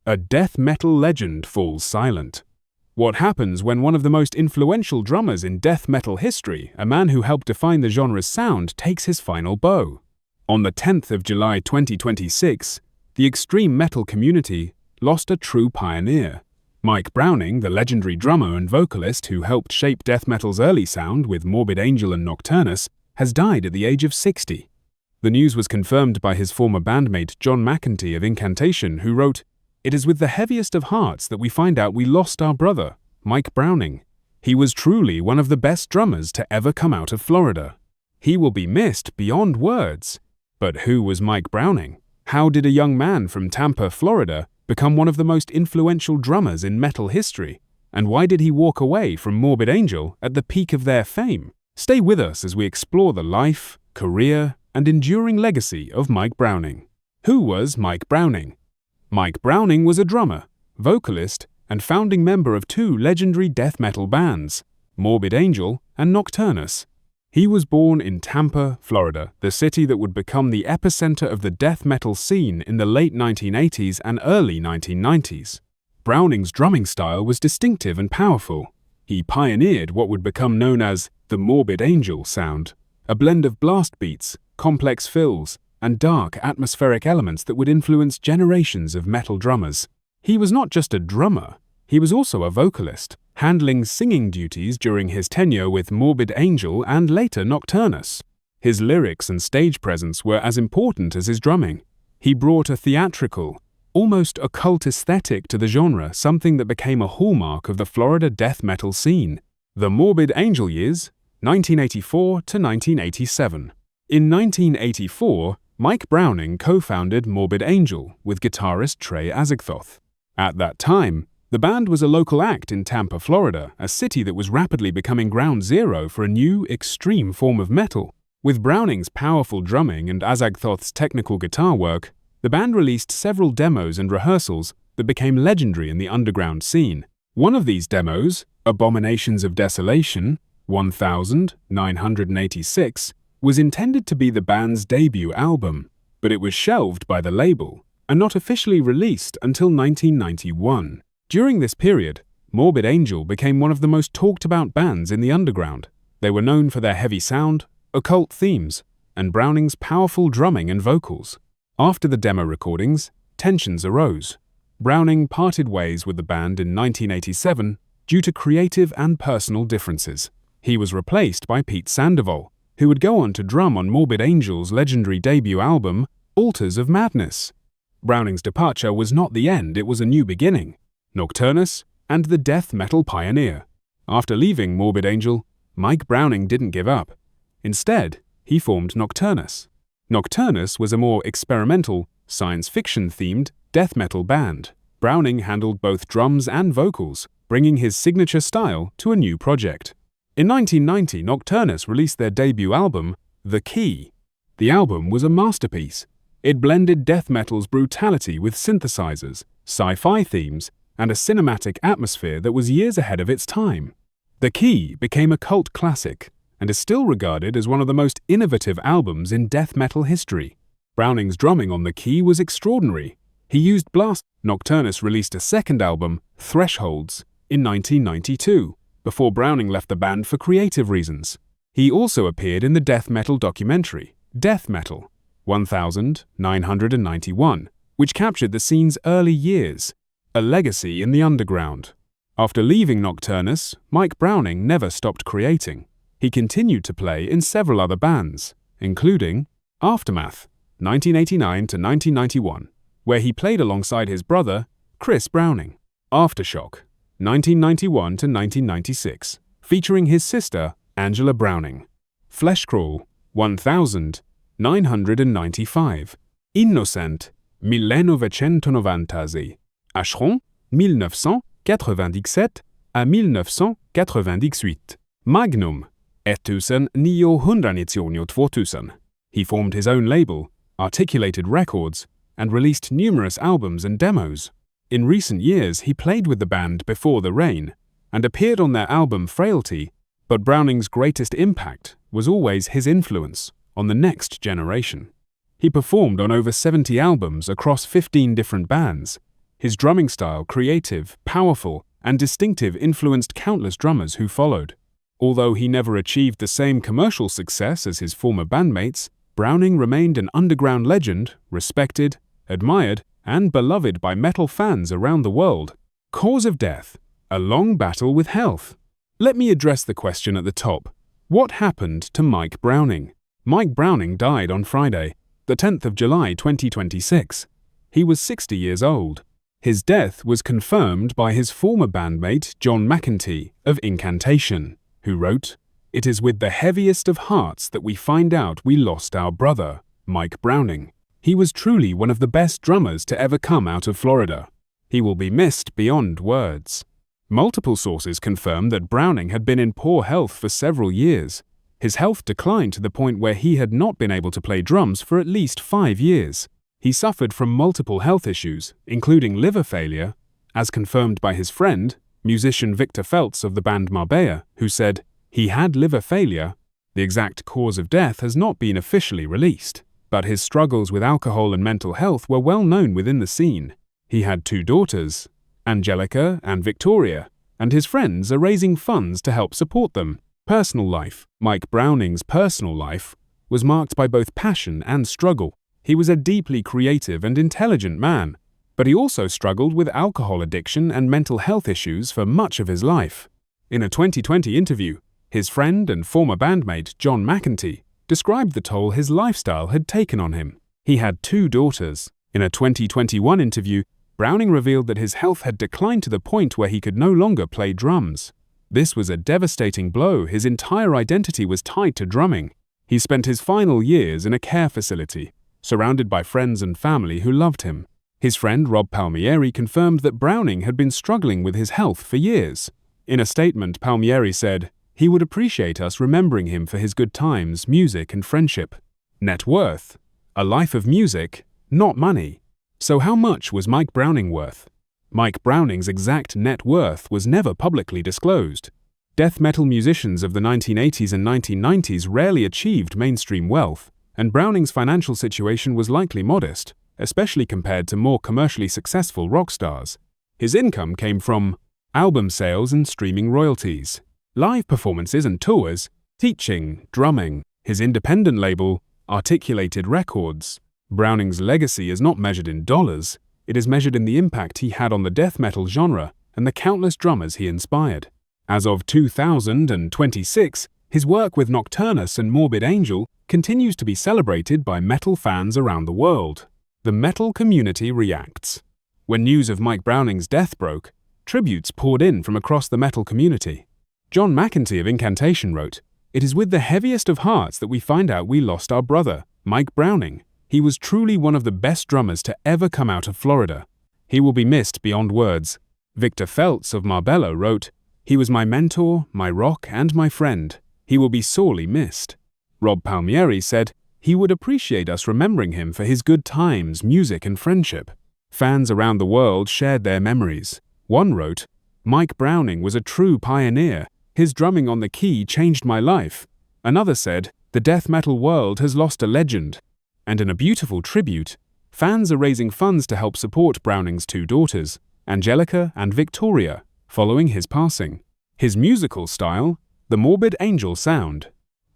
A death metal legend falls silent. What happens when one of the most influential drummers in death metal history, a man who helped define the genre's sound, takes his final bow? On the 10th of July 2026, the extreme metal community lost a true pioneer. Mike Browning, the legendary drummer and vocalist who helped shape death metal's early sound with Morbid Angel and Nocturnus, has died at the age of 60. The news was confirmed by his former bandmate John McEntee of Incantation, who wrote, "It is with the heaviest of hearts that we find out we lost our brother, Mike Browning. He was truly one of the best drummers to ever come out of Florida. He will be missed beyond words." But who was Mike Browning? How did a young man from Tampa, Florida, become one of the most influential drummers in metal history? And why did he walk away from Morbid Angel at the peak of their fame? Stay with us as we explore the life, career, and enduring legacy of Mike Browning. Who was Mike Browning? Mike Browning was a drummer, vocalist, and founding member of two legendary death metal bands, Morbid Angel and Nocturnus. He was born in Tampa, Florida, the city that would become the epicenter of the death metal scene in the late 1980s and early 1990s. Browning's drumming style was distinctive and powerful. He pioneered what would become known as the Morbid Angel sound, a blend of blast beats, complex fills, and dark atmospheric elements that would influence generations of metal drummers. He was not just a drummer, he was also a vocalist, handling singing duties during his tenure with Morbid Angel and later Nocturnus. His lyrics and stage presence were as important as his drumming. He brought a theatrical, almost occult aesthetic to the genre, something that became a hallmark of the Florida death metal scene. The Morbid Angel years, 1984 to 1987. In 1984, Mike Browning co-founded Morbid Angel with guitarist Trey Azagthoth. At that time, the band was a local act in Tampa, Florida, a city that was rapidly becoming ground zero for a new, extreme form of metal. With Browning's powerful drumming and Azagthoth's technical guitar work, the band released several demos and rehearsals that became legendary in the underground scene. One of these demos, Abominations of Desolation, 1986, was intended to be the band's debut album, but it was shelved by the label and not officially released until 1991. During this period, Morbid Angel became one of the most talked-about bands in the underground. They were known for their heavy sound, occult themes, and Browning's powerful drumming and vocals. After the demo recordings, tensions arose. Browning parted ways with the band in 1987 due to creative and personal differences. He was replaced by Pete Sandoval, who would go on to drum on Morbid Angel's legendary debut album, Altars of Madness. Browning's departure was not the end, it was a new beginning. Nocturnus and the death metal pioneer. After leaving Morbid Angel, Mike Browning didn't give up. Instead, he formed Nocturnus. Nocturnus was a more experimental, science fiction-themed death metal band. Browning handled both drums and vocals, bringing his signature style to a new project. In 1990, Nocturnus released their debut album, The Key. The album was a masterpiece. It blended death metal's brutality with synthesizers, sci-fi themes, and a cinematic atmosphere that was years ahead of its time. The Key became a cult classic and is still regarded as one of the most innovative albums in death metal history. Browning's drumming on The Key was extraordinary. He used blast. Nocturnus released a second album, Thresholds, in 1992, before Browning left the band for creative reasons. He also appeared in the death metal documentary, Death Metal, 1991, which captured the scene's early years, a legacy in the underground. After leaving Nocturnus, Mike Browning never stopped creating. He continued to play in several other bands, including Aftermath, 1989 to 1991, where he played alongside his brother, Chris Browning. Aftershock, 1991 to 1996, featuring his sister, Angela Browning. Fleshcrawl, 1995. Innocent, 1990. Acheron, 1997 à 1998. Magnum, 1992. He formed his own label, Articulated Records, and released numerous albums and demos. In recent years, he played with the band Before the Rain and appeared on their album Frailty, but Browning's greatest impact was always his influence on the next generation. He performed on over 70 albums across 15 different bands, His drumming style, creative, powerful, and distinctive, influenced countless drummers who followed. Although he never achieved the same commercial success as his former bandmates, Browning remained an underground legend, respected, admired, and beloved by metal fans around the world. Cause of death: a long battle with health. Let me address the question at the top. What happened to Mike Browning? Mike Browning died on Friday, the 10th of July 2026. He was 60 years old. His death was confirmed by his former bandmate John McEntee of Incantation, who wrote, "It is with the heaviest of hearts that we find out we lost our brother, Mike Browning. He was truly one of the best drummers to ever come out of Florida. He will be missed beyond words." Multiple sources confirm that Browning had been in poor health for several years. His health declined to the point where he had not been able to play drums for at least 5 years. He suffered from multiple health issues, including liver failure, as confirmed by his friend, musician Victor Feltz of the band Marbella, who said he had liver failure. The exact cause of death has not been officially released, but his struggles with alcohol and mental health were well known within the scene. He had 2 daughters, Angelica and Victoria, and his friends are raising funds to help support them. Personal life: Mike Browning's personal life was marked by both passion and struggle. He was a deeply creative and intelligent man, but he also struggled with alcohol addiction and mental health issues for much of his life. In a 2020 interview, his friend and former bandmate John McEntee described the toll his lifestyle had taken on him. He had 2 daughters. In a 2021 interview, Browning revealed that his health had declined to the point where he could no longer play drums. This was a devastating blow. His entire identity was tied to drumming. He spent his final years in a care facility, surrounded by friends and family who loved him. His friend Rob Palmieri confirmed that Browning had been struggling with his health for years. In a statement, Palmieri said, "He would appreciate us remembering him for his good times, music, and friendship." Net worth: a life of music, not money. So how much was Mike Browning worth? Mike Browning's exact net worth was never publicly disclosed. Death metal musicians of the 1980s and 1990s rarely achieved mainstream wealth, and Browning's financial situation was likely modest, especially compared to more commercially successful rock stars. His income came from album sales and streaming royalties, live performances and tours, teaching, drumming, his independent label, Articulated Records. Browning's legacy is not measured in dollars, it is measured in the impact he had on the death metal genre and the countless drummers he inspired. As of 2026, his work with Nocturnus and Morbid Angel continues to be celebrated by metal fans around the world. The metal community reacts. When news of Mike Browning's death broke, tributes poured in from across the metal community. John McEntee of Incantation wrote, "It is with the heaviest of hearts that we find out we lost our brother, Mike Browning. He was truly one of the best drummers to ever come out of Florida. He will be missed beyond words." Victor Feltz of Marbella wrote, "He was my mentor, my rock, and my friend. He will be sorely missed." Rob Palmieri said, "He would appreciate us remembering him for his good times, music, and friendship." Fans around the world shared their memories. One wrote, "Mike Browning was a true pioneer. His drumming on the key changed my life." Another said, "The death metal world has lost a legend." And in a beautiful tribute, fans are raising funds to help support Browning's 2 daughters, Angelica and Victoria, following his passing. His musical style: the Morbid Angel sound.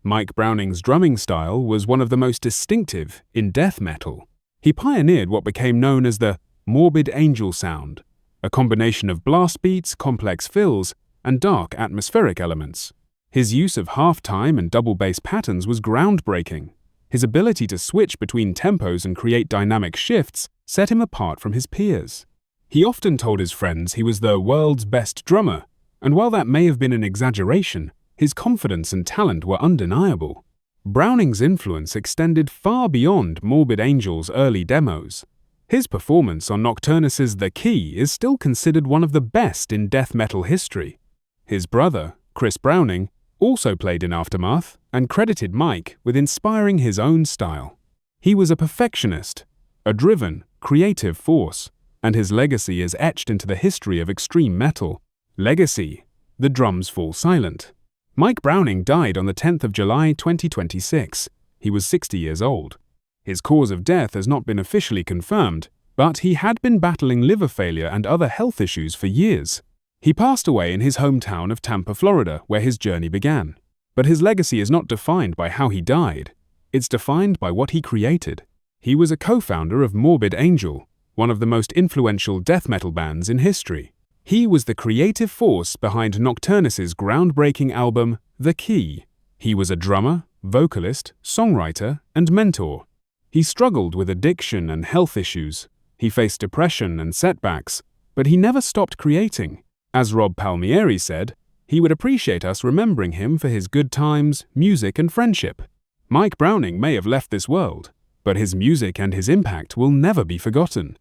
Mike Browning's drumming style was one of the most distinctive in death metal. He pioneered what became known as the Morbid Angel sound, a combination of blast beats, complex fills, and dark atmospheric elements. His use of half-time and double bass patterns was groundbreaking. His ability to switch between tempos and create dynamic shifts set him apart from his peers. He often told his friends he was the world's best drummer, and while that may have been an exaggeration, his confidence and talent were undeniable. Browning's influence extended far beyond Morbid Angel's early demos. His performance on Nocturnus's The Key is still considered one of the best in death metal history. His brother, Chris Browning, also played in Aftermath and credited Mike with inspiring his own style. He was a perfectionist, a driven, creative force, and his legacy is etched into the history of extreme metal. Legacy: the drums fall silent. Mike Browning died on the 10th of July 2026. He was 60 years old. His cause of death has not been officially confirmed, But he had been battling liver failure and other health issues for years. He passed away in his hometown of Tampa, Florida, where his journey began. But his legacy is not defined by how he died. It's defined by what he created. He was a co-founder of Morbid Angel, one of the most influential death metal bands in history. He was the creative force behind Nocturnus's groundbreaking album, The Key. He was a drummer, vocalist, songwriter, and mentor. He struggled with addiction and health issues. He faced depression and setbacks, but he never stopped creating. As Rob Palmieri said, he would appreciate us remembering him for his good times, music, and friendship. Mike Browning may have left this world, but his music and his impact will never be forgotten.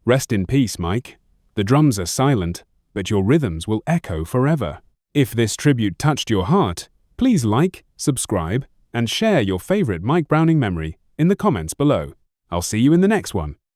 Rest in peace, Mike. The drums are silent, but your rhythms will echo forever. If this tribute touched your heart, please like, subscribe, and share your favorite Mike Browning memory in the comments below. I'll see you in the next one.